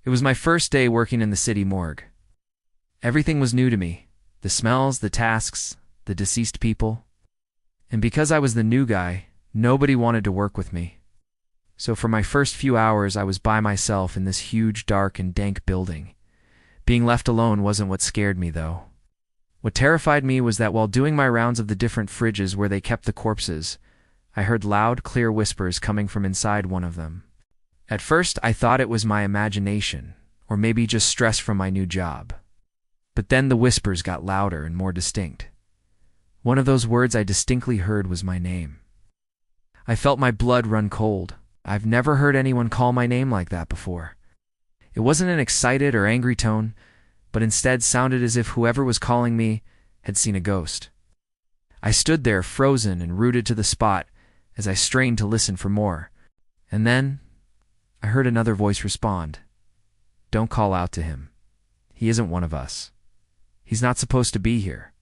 It was my first day working in the city morgue. Everything was new to me. The smells, the tasks, the deceased people. And because I was the new guy, nobody wanted to work with me. So for my first few hours, I was by myself in this huge, dark, and dank building. Being left alone wasn't what scared me, though. What terrified me was that while doing my rounds of the different fridges where they kept the corpses, I heard loud, clear whispers coming from inside one of them. At first, I thought it was my imagination, or maybe just stress from my new job. But then the whispers got louder and more distinct. One of those words I distinctly heard was my name. I felt my blood run cold. I've never heard anyone call my name like that before. It wasn't an excited or angry tone, but instead sounded as if whoever was calling me had seen a ghost. I stood there frozen and rooted to the spot as I strained to listen for more. And then I heard another voice respond. "Don't call out to him. He isn't one of us. He's not supposed to be here."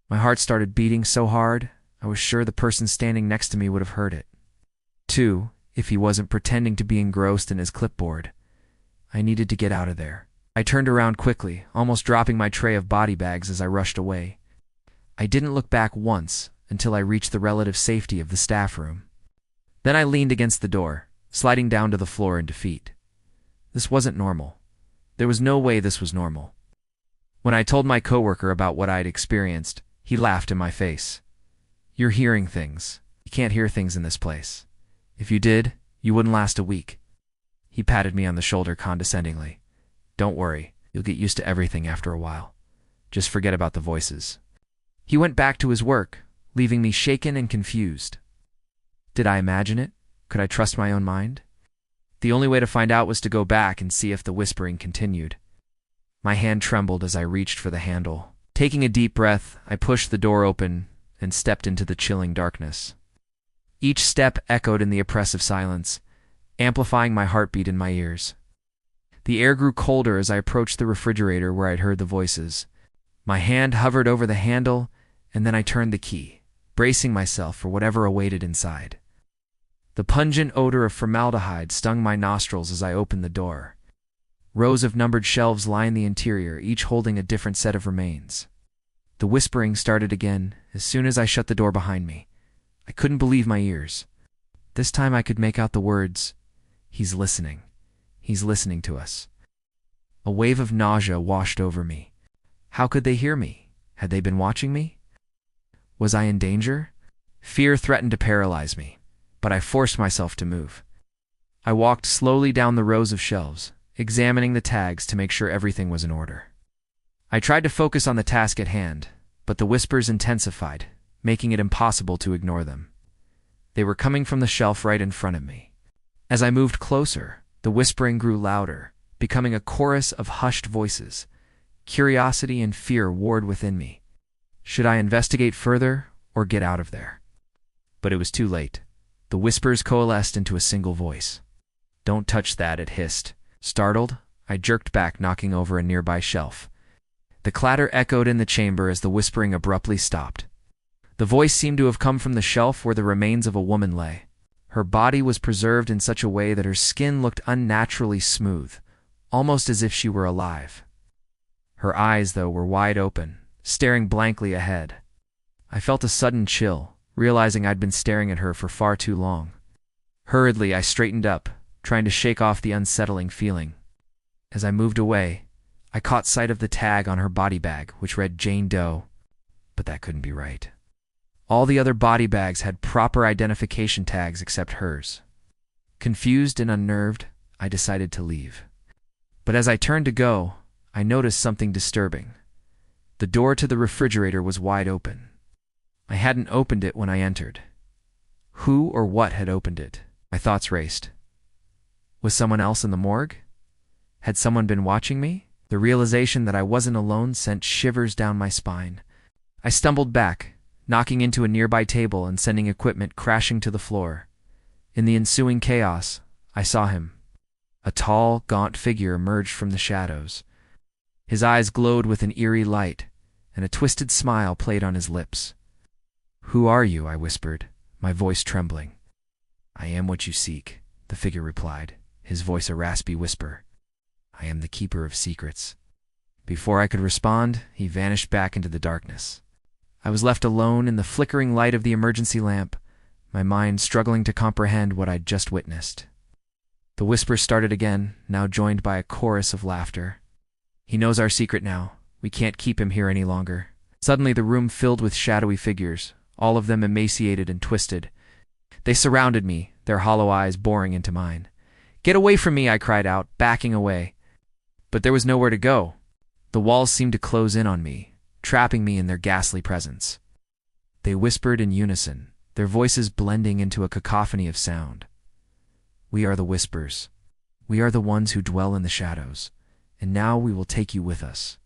My heart started beating so hard, I was sure the person standing next to me would have heard it. 2, if he wasn't pretending to be engrossed in his clipboard. I needed to get out of there. I turned around quickly, almost dropping my tray of body bags as I rushed away. I didn't look back once until I reached the relative safety of the staff room. Then I leaned against the door, sliding down to the floor in defeat. This wasn't normal. There was no way this was normal. When I told my coworker about what I'd experienced, he laughed in my face. "You're hearing things. You can't hear things in this place. If you did, you wouldn't last a week." He patted me on the shoulder condescendingly. "Don't worry, you'll get used to everything after a while. Just forget about the voices." He went back to his work, leaving me shaken and confused. Did I imagine it? Could I trust my own mind? The only way to find out was to go back and see if the whispering continued. My hand trembled as I reached for the handle. Taking a deep breath, I pushed the door open and stepped into the chilling darkness. Each step echoed in the oppressive silence, amplifying my heartbeat in my ears. The air grew colder as I approached the refrigerator where I'd heard the voices. My hand hovered over the handle, and then I turned the key, bracing myself for whatever awaited inside. The pungent odor of formaldehyde stung my nostrils as I opened the door. Rows of numbered shelves lined the interior, each holding a different set of remains. The whispering started again as soon as I shut the door behind me. I couldn't believe my ears. This time I could make out the words, "He's listening. He's listening to us." A wave of nausea washed over me. How could they hear me? Had they been watching me? Was I in danger? Fear threatened to paralyze me, but I forced myself to move. I walked slowly down the rows of shelves, examining the tags to make sure everything was in order. I tried to focus on the task at hand, but the whispers intensified, making it impossible to ignore them. They were coming from the shelf right in front of me. As I moved closer, the whispering grew louder, becoming a chorus of hushed voices. Curiosity and fear warred within me. Should I investigate further or get out of there? But it was too late. The whispers coalesced into a single voice. "Don't touch that," it hissed. Startled, I jerked back, knocking over a nearby shelf. The clatter echoed in the chamber as the whispering abruptly stopped. The voice seemed to have come from the shelf where the remains of a woman lay. Her body was preserved in such a way that her skin looked unnaturally smooth, almost as if she were alive. Her eyes, though, were wide open, staring blankly ahead. I felt a sudden chill, realizing I'd been staring at her for far too long. Hurriedly, I straightened up, trying to shake off the unsettling feeling. As I moved away, I caught sight of the tag on her body bag, which read Jane Doe, but that couldn't be right. All the other body bags had proper identification tags except hers. Confused and unnerved, I decided to leave. But as I turned to go, I noticed something disturbing. The door to the refrigerator was wide open. I hadn't opened it when I entered. Who or what had opened it? My thoughts raced. Was someone else in the morgue? Had someone been watching me? The realization that I wasn't alone sent shivers down my spine. I stumbled back, knocking into a nearby table and sending equipment crashing to the floor. In the ensuing chaos, I saw him. A tall, gaunt figure emerged from the shadows. His eyes glowed with an eerie light, and a twisted smile played on his lips. "Who are you?" I whispered, my voice trembling. "I am what you seek," the figure replied, his voice a raspy whisper. I am the keeper of secrets." Before I could respond, he vanished back into the darkness. I was left alone in the flickering light of the emergency lamp, my mind struggling to comprehend what I'd just witnessed. The whispers started again, now joined by a chorus of laughter. "He knows our secret now. We can't keep him here any longer." Suddenly the room filled with shadowy figures, all of them emaciated and twisted. They surrounded me, their hollow eyes boring into mine. "Get away from me!" I cried out, backing away. But there was nowhere to go. The walls seemed to close in on me, trapping me in their ghastly presence. They whispered in unison, their voices blending into a cacophony of sound. "We are the whispers. We are the ones who dwell in the shadows, and now we will take you with us."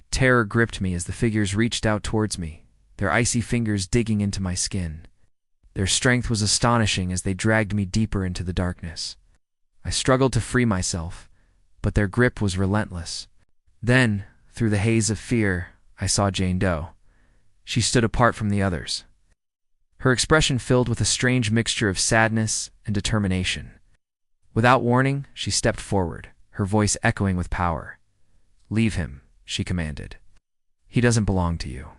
Terror gripped me as the figures reached out towards me, their icy fingers digging into my skin. Their strength was astonishing as they dragged me deeper into the darkness. I struggled to free myself, but their grip was relentless. Then, through the haze of fear, I saw Jane Doe. She stood apart from the others, her expression filled with a strange mixture of sadness and determination. Without warning, she stepped forward, her voice echoing with power. "Leave him," she commanded. "He doesn't belong to you."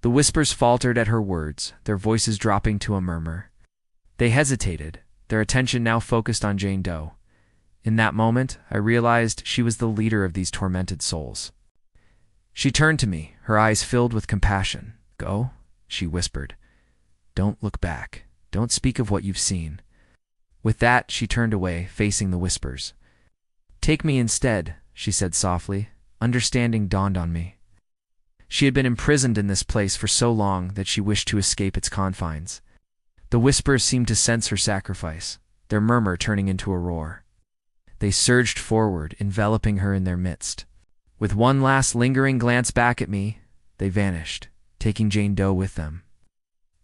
The whispers faltered at her words, their voices dropping to a murmur. They hesitated, their attention now focused on Jane Doe. In that moment, I realized she was the leader of these tormented souls. She turned to me, her eyes filled with compassion. "Go," she whispered. "Don't look back. Don't speak of what you've seen." With that, she turned away, facing the whispers. "Take me instead," she said softly. Understanding dawned on me. She had been imprisoned in this place for so long that she wished to escape its confines. The whispers seemed to sense her sacrifice, their murmur turning into a roar. They surged forward, enveloping her in their midst. With one last lingering glance back at me, they vanished, taking Jane Doe with them.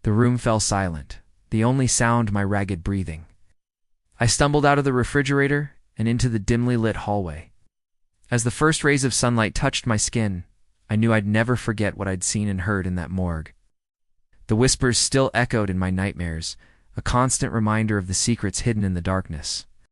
The room fell silent, the only sound my ragged breathing. I stumbled out of the refrigerator and into the dimly lit hallway. As the first rays of sunlight touched my skin, I knew I'd never forget what I'd seen and heard in that morgue. The whispers still echoed in my nightmares, a constant reminder of the secrets hidden in the darkness.